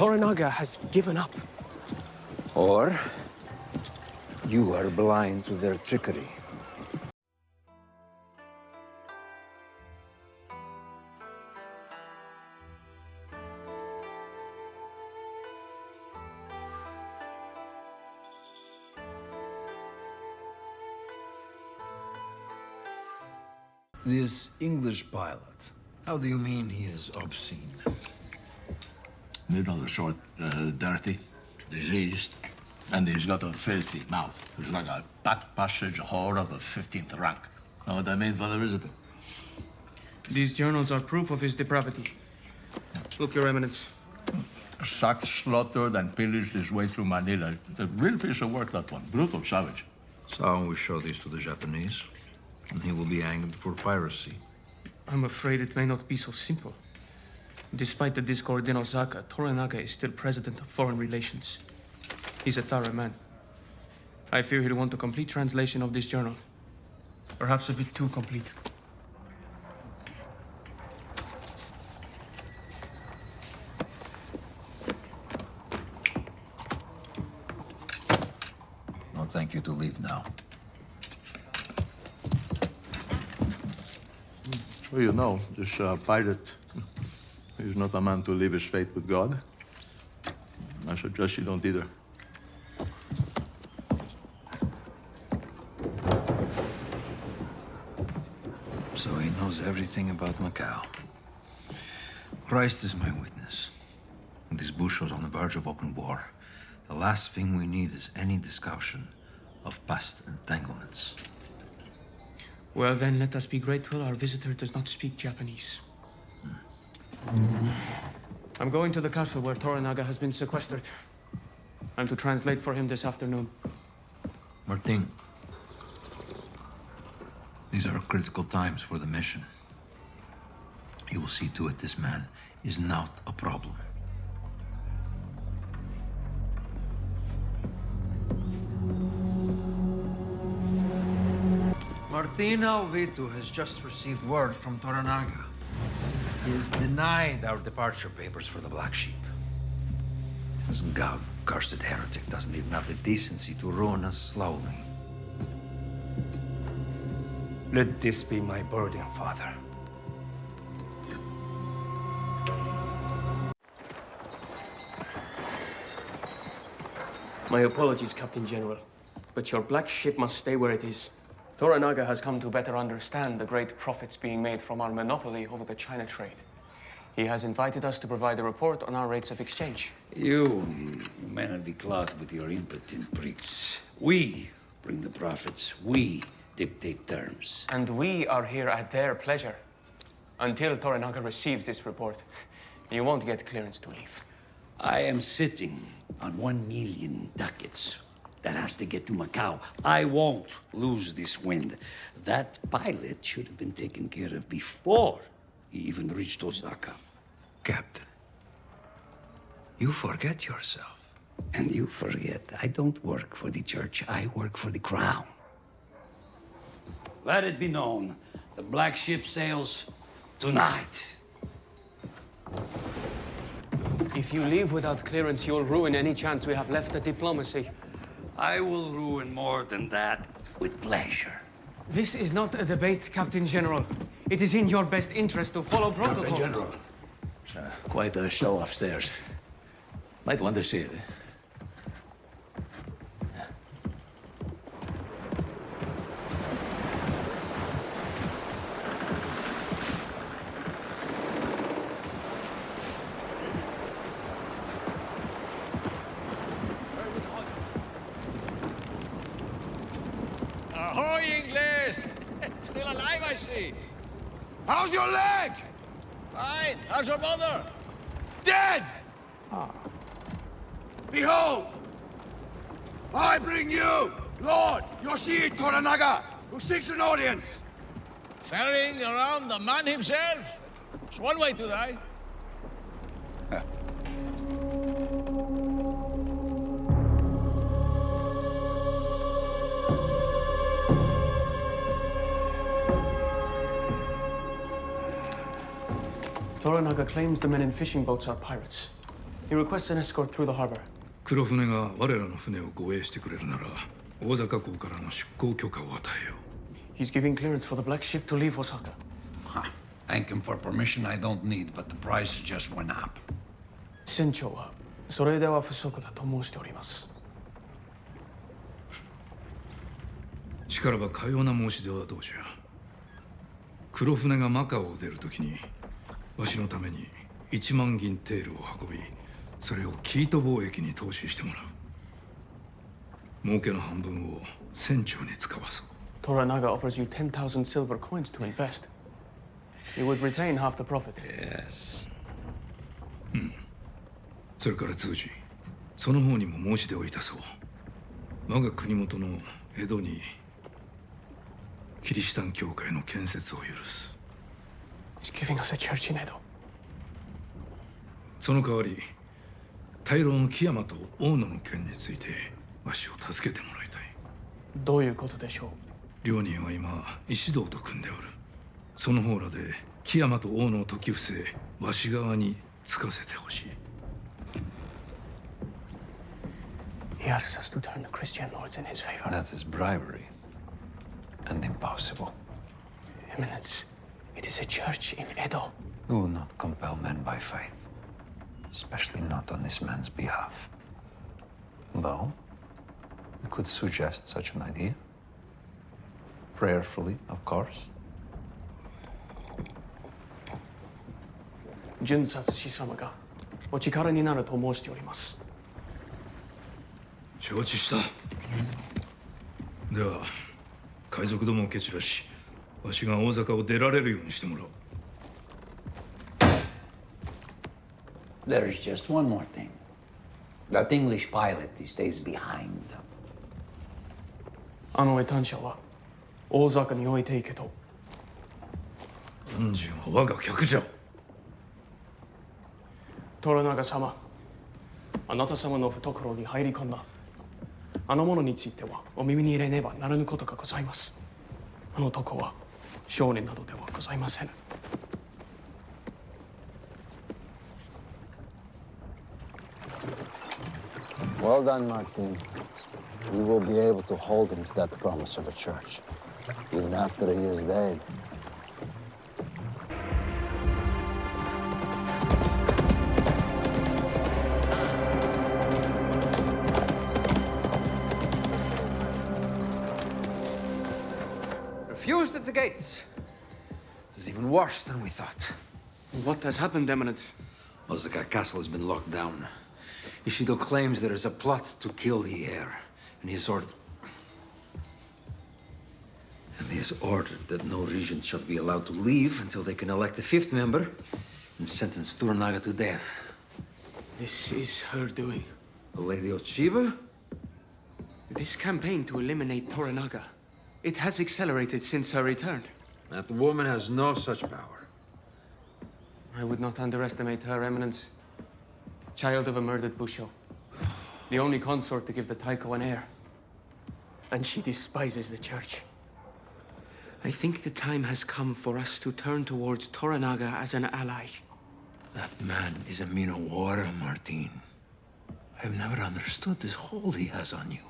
Toranaga has given up. Or you are blind to their trickery. This English pilot, how do you mean he is obscene? You know the sort, dirty, diseased, and he's got a filthy mouth. He's like a back passage whore of the 15th rank. Know what I mean, Father Visitor? These journals are proof of his depravity. Look, Your Eminence. Sacked, slaughtered, and pillaged his way through Manila. It's a real piece of work, that one. Brutal savage. So we show these to the Japanese, and he will be hanged for piracy. I'm afraid it may not be so simple. Despite the discord in Osaka, Toranaga is still president of foreign relations. He's a thorough man. I fear he'll want a complete translation of this journal. Perhaps a bit too complete. No, thank you to leave now. So you know, this pirate, he's not a man to leave his fate with God. I suggest you don't either. So he knows everything about Macau. Christ is my witness. This bush was on the verge of open war. The last thing we need is any discussion of past entanglements. Well, then, let us be grateful our visitor does not speak Japanese. I'm going to the castle where Toranaga has been sequestered. I'm to translate for him this afternoon. Martin, these are critical times for the mission. You will see to it this man is not a problem. Martin Alvito has just received word from Toranaga. He has denied our departure papers for the Black Sheep. This Gav, cursed heretic, doesn't even have the decency to ruin us slowly. Let this be my burden, Father. My apologies, Captain General, but your black ship must stay where it is. Toranaga has come to better understand the great profits being made from our monopoly over the China trade. He has invited us to provide a report on our rates of exchange. You men of the cloth with your impotent pricks. We bring the profits. We dictate terms. And we are here at their pleasure. Until Toranaga receives this report, you won't get clearance to leave. I am sitting on 1 million ducats. That has to get to Macau. I won't lose this wind. That pilot should have been taken care of before he even reached Osaka. Captain, you forget yourself. And you forget, I don't work for the church. I work for the crown. Let it be known, the Black Ship sails tonight. If you leave without clearance, you'll ruin any chance we have left at diplomacy. I will ruin more than that with pleasure. This is not a debate, Captain General. It is in your best interest to follow protocol. Captain General, it's quite a show upstairs. Might want to see it. Ahoy, English! Still alive, I see. How's your leg? Fine. How's your mother? Dead! Behold! I bring you, Lord Yoshii Toranaga, who seeks an audience. Ferrying around the man himself. It's one way to die. Toranaga claims the men in fishing boats are pirates. He requests an escort through the harbor. 黒船が我らの船を護衛してくれるなら、大坂港からの出港許可を与えよう。He's giving clearance for the black ship to leave Osaka. Thank him for permission I don't need, but the price just went up. 船長はそれでは不足だと申しております。しからばかような申し出はどうじゃ。黒船がマカオを出るときに、わしのために1万銀テールを運び、それをキート貿易に投資してもらう。儲けの半分を船長に使わそう。Toranaga offers you 10,000 silver coins to invest. You would retain half the profit. Yes. それから通じ、その方にも申し出をいたそう。我が国元の江戸にキリシタン教会の建設を許す。He's giving us a church in Edo. その代わり、大老の木山と大野の件についてわしを助けてもらいたい。どういうことでしょう。両人は今石堂と組んでおる。その方らで木山と大野を解き伏せ、わし側につかせてほしい。He asks us to turn the Christian lords in his favor. That is bribery. And impossible. Eminence, it is a church in Edo. We will not compel men by faith. Especially not on this man's behalf. Though, we could suggest such an idea. Prayerfully, of course. 巡察使様がお力になると申しております。承知した。では、海賊どもを蹴散らし、わしが大坂を出られるようにしてもらおう。There is just one more thing. That English pilot, he stays behind. あの絵単車は大坂に置いていけと。恩人は我が客じゃ。虎長様、あなた様の懐に入り込んだあの者についてはお耳に入れねばならぬことがございます。あの男は商人などではございません。Well done, Martin. We will be able to hold him to that promise of a church, even after he is dead. Refused at the gates. This is even worse than we thought. What has happened, Eminence? Osaka Castle has been locked down. Ishido claims there is a plot to kill the heir, and he has ordered that no regent shall be allowed to leave until they can elect a fifth member and sentence Toranaga to death. This is her doing. The Lady Ochiba? This campaign to eliminate Toranaga, it has accelerated since her return. That woman has no such power. I would not underestimate her, Eminence. Child of a murdered Busho. The only consort to give the Taiko an heir. And she despises the church. I think the time has come for us to turn towards Toranaga as an ally. That man is a Minowara, Martin. I've never understood this hold he has on you.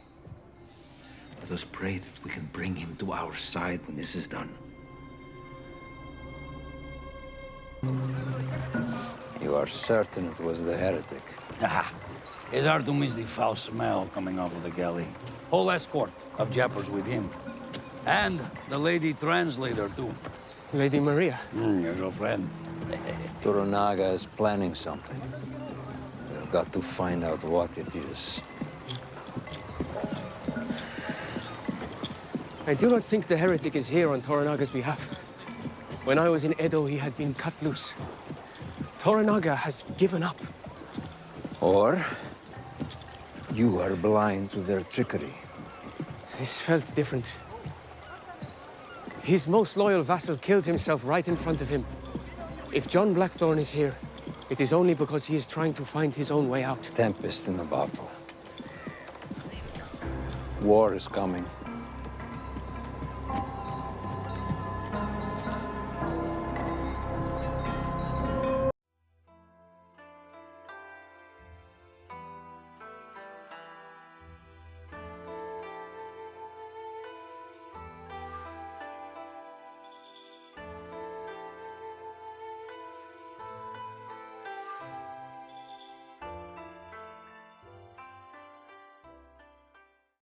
Let us pray that we can bring him to our side when this is done. You are certain it was the heretic? Ah, it's hard to miss the foul smell coming off of the galley. Whole escort of Jappers with him. And the lady translator, too. Lady Maria. Your girlfriend. Toranaga is planning something. We've got to find out what it is. I do not think the heretic is here on Toranaga's behalf. When I was in Edo, he had been cut loose. Toranaga has given up. Or you are blind to their trickery. This felt different. His most loyal vassal killed himself right in front of him. If John Blackthorne is here, it is only because he is trying to find his own way out. Tempest in a bottle. War is coming.